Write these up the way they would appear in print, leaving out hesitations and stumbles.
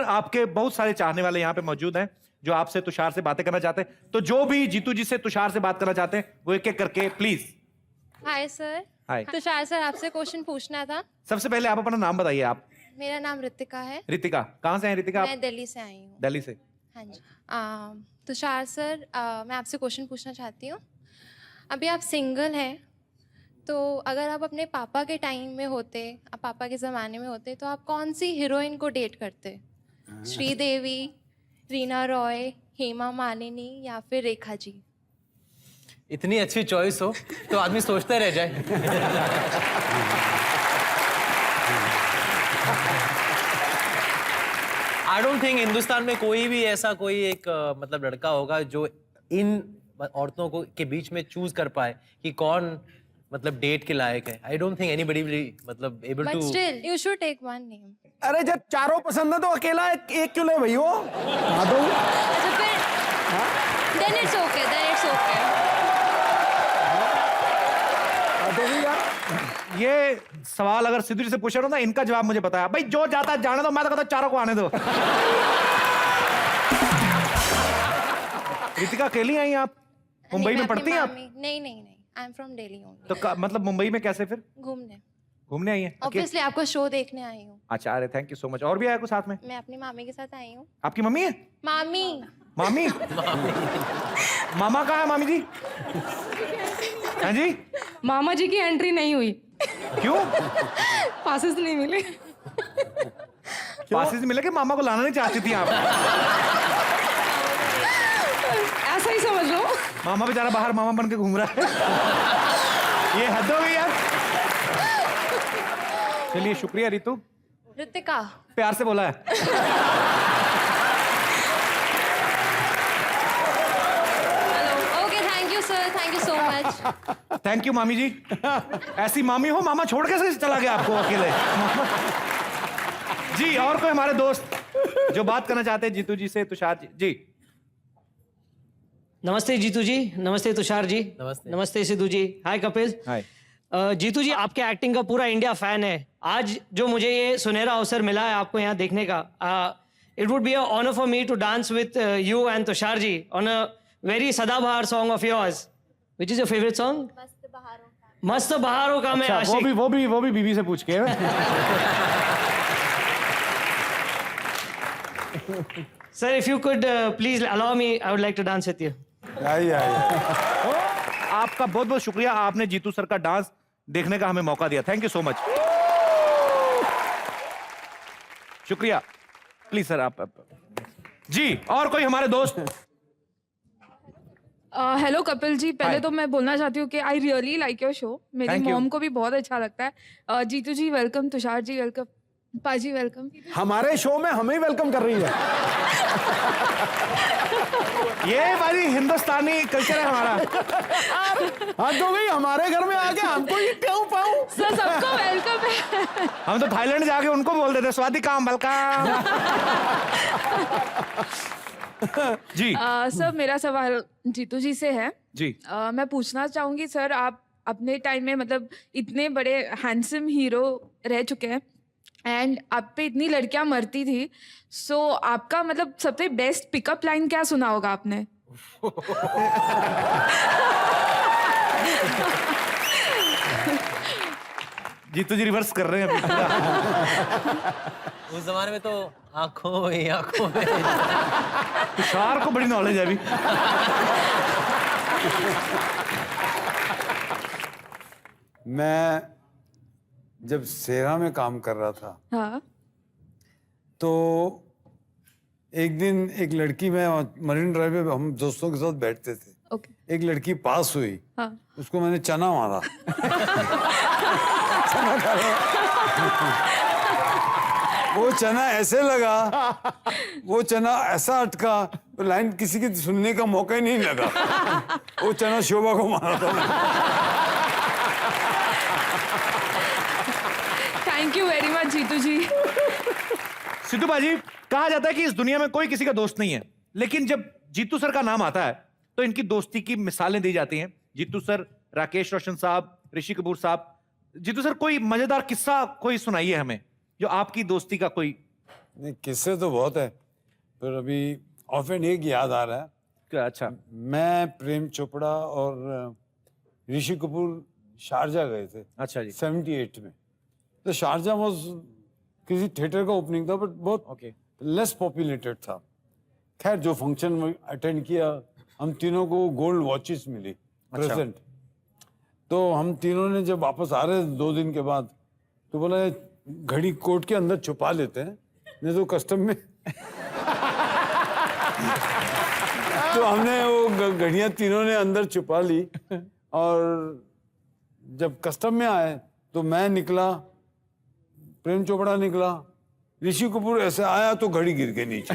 आपके बहुत सारे चाहने वाले यहाँ पे मौजूद हैं जो आपसे तुषार से बातें करना चाहते हैं। तो जो भी जीतू जी से तुषार से बात करना चाहते हैं वो एक एक करके please. Hi sir. Hi Tushar sir, आपसे क्वेश्चन पूछना था। सबसे पहले आप अपना नाम बताइए। आप? मेरा नाम रितिका है। रितिका, कहाँ से हैं रितिका आप? मैं दिल्ली से आई हूँ। दिल्ली से। हाँ जी। तुषार सर, मैं आपसे क्वेश्चन पूछना चाहती हूँ। अभी आप सिंगल हैं, तो अगर आप अपने पापा के टाइम में होते, आप पापा के ज़माने में होते, तो आप कौन सी हीरोइन को डेट करते? श्रीदेवी, रीना रॉय, हेमा मालिनी या फिर रेखा जी? इतनी अच्छी चॉइस हो तो आदमी सोचता रह जाए। आई डोंट थिंक हिंदुस्तान में कोई भी ऐसा कोई एक मतलब लड़का होगा जो इन औरतों को के बीच में चूज कर पाए कि कौन मतलब डेट के लायक है। I don't think anybody will मतलब able to. But still you should take one name. अरे जब चारों पसंद है तो अकेला एक क्यों ले भाई वो? हाँ तो अच्छा फिर then it's okay, then it's okay. ये सवाल अगर सिद्धू जी से पूछा ना, इनका जवाब मुझे पता है भाई। जो जाता है जाने दो, मैं तो कहता चारों को आने दो। रितिका अकेली आई आप? मुंबई में पढ़ती हैं आप? नहीं, I am from Delhi only. तो मतलब मुंबई में कैसे फिर? घूमने आई हैं? ऑब्वियसली आपको शो देखने आई हूँ। अच्छा, अरे थैंक यू सो मच। और भी आया कुछ साथ में? मैं अपनी मामी के साथ आई हूँ। आपकी मम्मी है? मामी। मामी? मामा कहाँ है मामी जी? हाँ जी? मामा जी की एंट्री नहीं हुई। क्यों? पासेस नहीं मिले। पासेस मिले कि मामा को लाना नहीं चाहती थी आप? ऐसा ही समझ लो। मामा बेचारा बाहर मामा बन के घूम रहा है। ये हद हो गई यार। चलिए शुक्रिया रितु। रितिका। प्यार से बोला है। Okay, thank you sir, thank you so much. Thank you मामी जी। ऐसी मामी हो, मामा छोड़ कैसे चला गया आपको अकेले? जी, और कोई हमारे दोस्त जो बात करना चाहते हैं जीतू जी से, तुषार जी? जी नमस्ते जीतू जी, नमस्ते तुषार जी, नमस्ते। नमस्ते सिद्धू जी। हाय कपिल। हाय। जीतू जी, आपके एक्टिंग का पूरा इंडिया फैन है। आज जो मुझे ये सुनहरा अवसर मिला है आपको यहाँ देखने का, it would be a honour for me to dance with you and Tushar ji on a very sadabahar song of yours. Which is your favourite song? मस्त बहारों का मैं अच्छा, आशिक। वो भी बीवी से पूछ के। Sir, if you could please allow me, I would like to dance with you. आपका बहुत बहुत शुक्रिया, आपने जीतू सर का डांस देखने का हमें मौका दिया। Thank you so much. शुक्रिया। प्लीज सर आप। जी, और कोई हमारे दोस्त? हेलो कपिल जी, पहले तो मैं बोलना चाहती हूँ कि I really like your show. मेरी Thank you. मॉम को भी बहुत अच्छा लगता है। जीतू जी वेलकम, तुषार जी वेलकम, पाजी वेलकम। हमारे शो में हमें वेलकम कर रही है। ये भाई हिंदुस्तानी कल्चर है हमारा। हाँ तो भाई हमारे घर में आके हमको ही प्याऊ पाऊ। सर सबको वेलकम है। हम तो थाईलैंड जाके उनको बोल देते स्वादिकाम वेलकम। जी सर, मेरा सवाल जीतू जी से है। जी। मैं पूछना चाहूंगी सर, आप अपने टाइम में मतलब इतने बड़े हैंडसम हीरो रह चुके हैं एंड आप पे इतनी लड़कियां मरती थी, सो आपका मतलब सबसे बेस्ट पिकअप लाइन क्या सुना होगा आपने? जीतू जी रिवर्स कर रहे हैं अभी। उस जमाने में तो आंखों ही आंखों में। तुषार को बड़ी नॉलेज है अभी। मैं जब सेरा में काम कर रहा था हाँ। तो एक दिन एक लड़की, मैं मरीन ड्राइव पे हम दोस्तों के साथ बैठते थे। ओके। एक लड़की पास हुई। हाँ। उसको मैंने चना मारा। वो चना ऐसे लगा, वो चना ऐसा अटका, तो लाइन किसी की सुनने का मौका ही नहीं लगा। वो चना शोभा को मारा था। Thank you very much Jeetu ji. Sidhu बाजी, कहा जाता है कि इस दुनिया में कोई किसी का दोस्त नहीं है, लेकिन जब जीतू सर का नाम आता है तो इनकी दोस्ती की मिसालें दी जाती हैं। जीतू सर, राकेश रोशन साहब, ऋषि कपूर साहब। जीतू सर, कोई मजेदार किस्सा कोई सुनाइए हमें, जो आपकी दोस्ती का कोई नहीं किस्से तो बहुत है, पर अभी ऑफेंड एक याद आ रहा है। अच्छा, मैं, प्रेम चोपड़ा और ऋषि कपूर शारजा गए थे अच्छा जी, 78 में। तो शारजा वॉज किसी थिएटर का ओपनिंग था, बट बहुत ओके, लेस पॉपुलेटेड था। खैर जो फंक्शन अटेंड किया, हम तीनों को गोल्ड वॉचेस मिली प्रेजेंट। तो हम तीनों ने जब वापस आ रहे 2 दिन के बाद, तो बोला घड़ी कोट के अंदर छुपा लेते हैं, नहीं तो कस्टम में तो हमने वो घड़ियां तीनों ने अंदर छुपा ली। और जब कस्टम में आए तो मैं निकला, प्रेम चोपड़ा निकला, ऋषि कपूर ऐसे आया तो घड़ी गिर गई नीचे।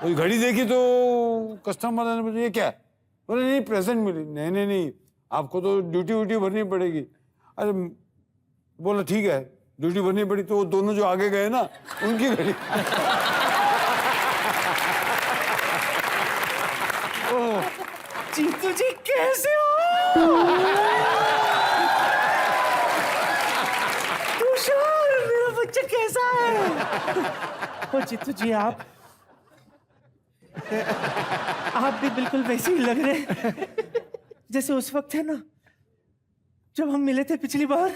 तो घड़ी देखी तो कस्टम वाले ने पूछा ये क्या है? बोले नहीं प्रेजेंट मिली। नहीं, आपको तो ड्यूटी व्यूटी भरनी पड़ेगी। अरे बोला ठीक है, ड्यूटी भरनी पड़ी। तो वो दोनों जो आगे गए ना, उनकी घड़ी जीतू जी कैसे हो? तुषार मेरा बच्चा कैसा है? ओ जीतू जी आप भी बिल्कुल वैसे ही लग रहे हैं जैसे उस वक्त है ना जब हम मिले थे पिछली बार।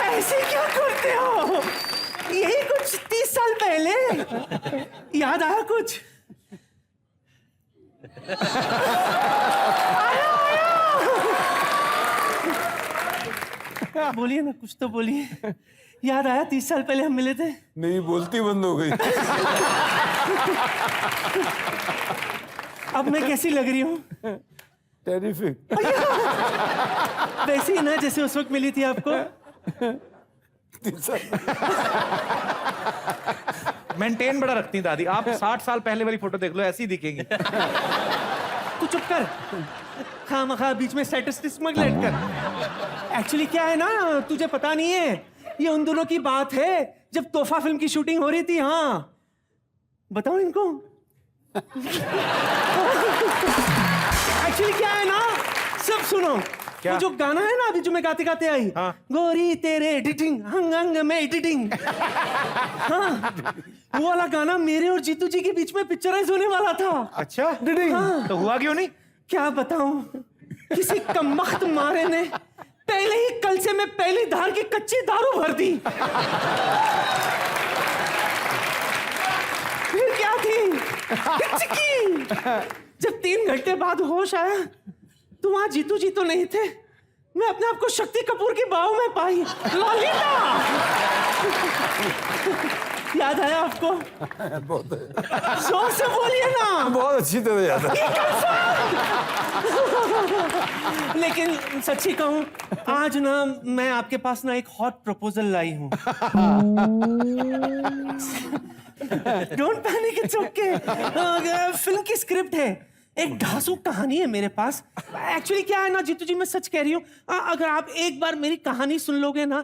ऐसे क्या करते हो? यही कुछ 30 साल पहले याद आया कुछ? बोलिए ना, कुछ तो बोलिए। याद आया 30 साल पहले हम मिले थे? नहीं बोलती बंद हो गई। अब मैं कैसी लग रही हूँ? टेरिफिक। वैसे ही ना जैसे उस वक्त मिली थी आपको। मेंटेन बड़ा रखती हैं दादी। आप 60 साल पहले वाली फोटो देख लो, ऐसी दिखेंगी। तू चुप कर, खामखा बीच में स्टैटिस्टिक्स मत लैट कर। एक्चुअली क्या है ना, तुझे पता नहीं है, ये उन दोनों की बात है जब तोहफा फिल्म की शूटिंग हो रही थी। हाँ बताओ इनको। एक्चुअली क्या है ना, सब सुनो। क्या? वो जो गाना है ना अभी जो मैं गाते गाते आई, हाँ। गोरी तेरे एडिटिंग हंग हंग में एडिटिंग, हाँ वो वाला गाना मेरे और जीतू जी के बीच में पिक्चराइज होने वाला था। अच्छा, हाँ। तो हुआ क्यों नहीं? क्या बताऊं, किसी कमबख्त मारे ने पहले ही कल से मैं पहली धार की कच्ची दारू भर दी। फिर क्या थी हिचकी। जब 3 घंटे बाद होश आया तो वहां जीतू जी तो नहीं थे। मैं अपने आप को शक्ति कपूर की बाहों में पाई। लॉलिता याद आया आपको? बहुत जोर से बोलिए ना। बहुत अच्छी तरह याद है। लेकिन सच्ची कहूं, आज ना मैं आपके पास ना एक हॉट प्रपोजल लाई हूं। Don't panic, it's okay. Film की स्क्रिप्ट है, एक ढांसू कहानी है मेरे पास। एक्चुअली क्या है ना जीतू जी, मैं सच कह रही हूँ, अगर आप एक बार मेरी कहानी सुन लोगे ना,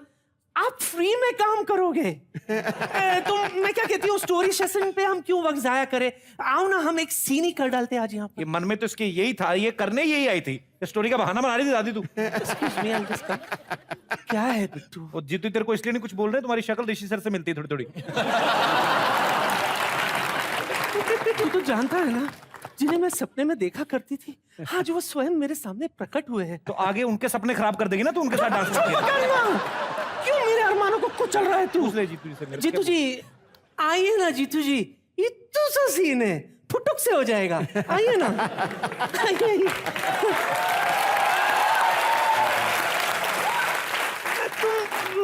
आप फ्री में काम करोगे। तो मैं क्या कहती हूँ, स्टोरी सेशन पे हम क्यों वक्त जाया करें, आओ ना हम एक सीन ही कर डालते हैं आज यहाँ ये मन में तो इसके यही था, ये करने यही आई थी। ये स्टोरी का बहाना बना रही थी दादी तू। पर। क्या है बिट्टू? वो जीतू तेरे को इसलिए नहीं कुछ बोल रहे, तुम्हारी शक्ल ऋषि सर से मिलती है थोड़ी थोड़ी। तू तो जानता है ना, जिन्हें मैं सपने में देखा करती थी, आज वो स्वयं मेरे सामने प्रकट हुए हैं। तो आगे उनके सपने खराब कर देगी ना तू उनके साथ डांस करके। क्यों मेरे अरमानों को कुचल रहा है तू? पूछ ले जीतू जी से मेरे। जीतू जी आइए ना, जीतू जी ये तो सा सीन है, फुटुक से हो जाएगा। आइए ना, आइए। तो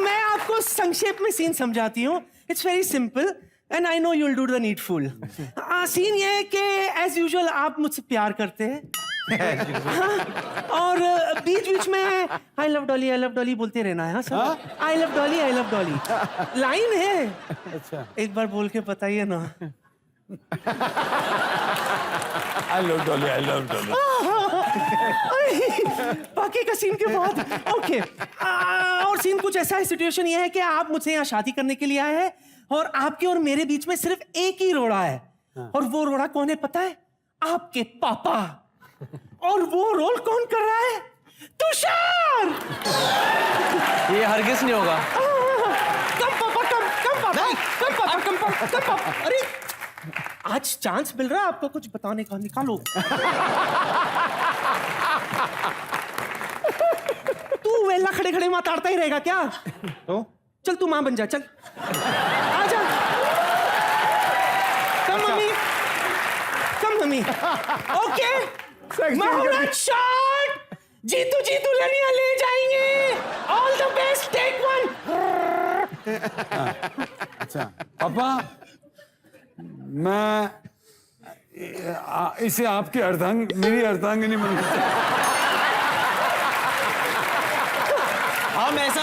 मैं आपको संक्षेप में सीन समझाती हूँ। It's very simple and I know you will do the needful. Scene ये है कि एज यूजुअल आप मुझसे प्यार करते हैं। हाँ, और बीच बीच में आई लव डॉली बोलते रहना है। हाँ sir, I love Dolly line है। अच्छा, एक बार बोल के बताइए ना। I love Dolly. बाकी का सीन के बाद ओके। और सीन कुछ ऐसा है, सिचुएशन ये है कि आप मुझसे यहाँ शादी करने के लिए आए हैं और आपके और मेरे बीच में सिर्फ एक ही रोड़ा है। और वो रोड़ा कौन है पता है? आपके पापा। और वो रोल कौन कर रहा है? तुषार। ये हरगिज नहीं होगा। कंफर्म। अरे आज चांस मिल रहा है आपको कुछ बताने का, निकालो। तू वेला खड़े खड़े माताड़ता ही रहेगा क्या? तो चल तू मां बन जा, चल आजा। Come mummy, come mummy. Okay महाराज शॉट, जीतू जीतू लनिया ले जाएंगे। All the best, take one. अच्छा पापा, मैं इसे आपकी मेरी अर्धांगिनी बन हम ऐसा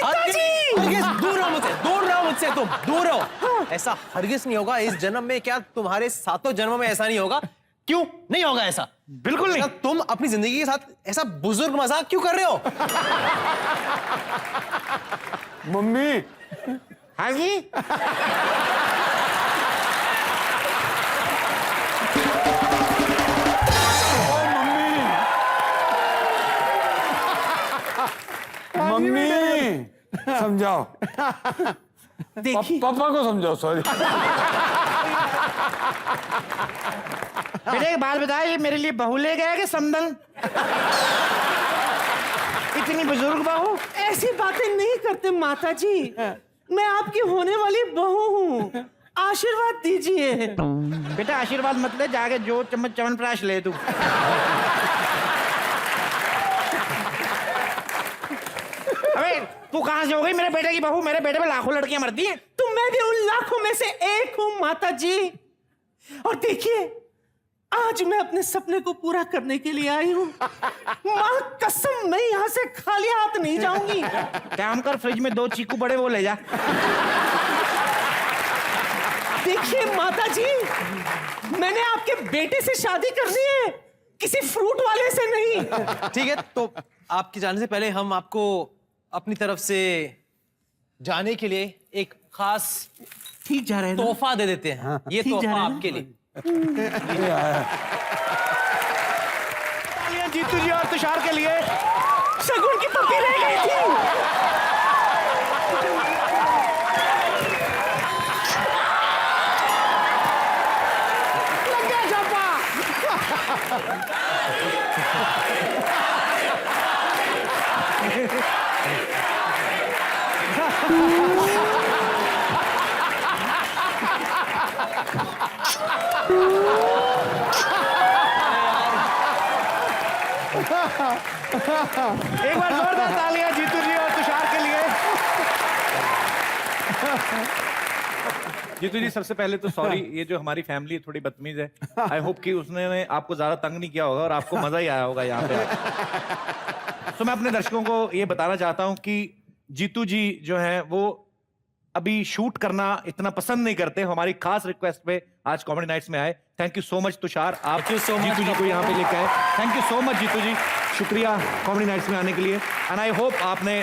हरगिज़ दूर रहो मुझसे, दूर रहो मुझसे, तुम दूर रहो। ऐसा हरगिज़ नहीं होगा इस जन्म में, क्या तुम्हारे सातों जन्मों में ऐसा नहीं होगा? क्यों नहीं होगा ऐसा? बिल्कुल नहीं। तुम अपनी जिंदगी के साथ ऐसा बुजुर्ग मजाक क्यों कर रहे हो? मम्मी। हाँ जी, मम्मी समझाओ, देखिए पापा को समझाओ, सॉरी। बेटे एक बात बता, ये मेरे लिए बहू ले गया कि समदन? इतनी बुजुर्ग बहू? ऐसी बातें नहीं करते माता जी, मैं आपकी होने वाली बहू हूँ, आशीर्वाद दीजिए। बेटा आशीर्वाद मत ले, जाके जो च्यवनप्राश ले तू। अबे तू कहां से हो गई मेरे बेटे की बहू? मेरे बेटे पे लाखों लड़कियां मरती हैं। तो मैं भी उन लाखों में से एक हूँ माता जी। और देखिए आज मैं अपने सपने को पूरा करने के लिए आई हूँ। माँ कसम, मैं यहाँ से खाली हाथ नहीं जाऊंगी। काम कर, फ्रिज में 2 चीकू बड़े वो ले जा। देखिए माता जी, मैंने आपके बेटे से शादी करनी है, किसी फ्रूट वाले से नहीं। ठीक है, तो आपके जाने से पहले हम आपको अपनी तरफ से जाने के लिए एक खास ठीक जा रहे हैं ना? तोहफा दे देते हैं। ये ठीक जा तोहफा रहा है ना? आपके लिए। तालियां जीतू जी और तुषार के लिए। शगुन की पप्पी रह गई थी। एक बार जोरदार तालियां जीतू जी और तुषार के लिए। जीतू जी सबसे पहले तो सॉरी, ये जो हमारी फैमिली थोड़ी बदतमीज है। आई होप कि उसने आपको ज्यादा तंग नहीं किया होगा और आपको मजा ही आया होगा यहाँ पे। तो मैं अपने दर्शकों को ये बताना चाहता हूँ कि जीतू जी जो हैं वो अभी शूट करना इतना पसंद नहीं करते। हमारी खास रिक्वेस्ट पे आज कॉमेडी नाइट्स में आए। Thank you so much Tushar, आप जीतू जी को यहाँ पे लेके आए। Thank you so much Jeetu ji, शुक्रिया कॉमेडी नाइट्स में आने के लिए। एंड आई होप आपने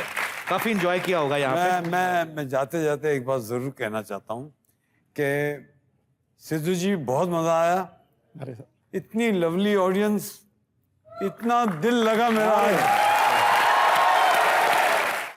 काफी एंजॉय किया होगा यहाँ पे। मैं जाते जाते एक बात जरूर कहना चाहता हूँ कि सिद्धू जी बहुत मजा आया। इतनी लवली ऑडियंस, इतना दिल लगा मेरा।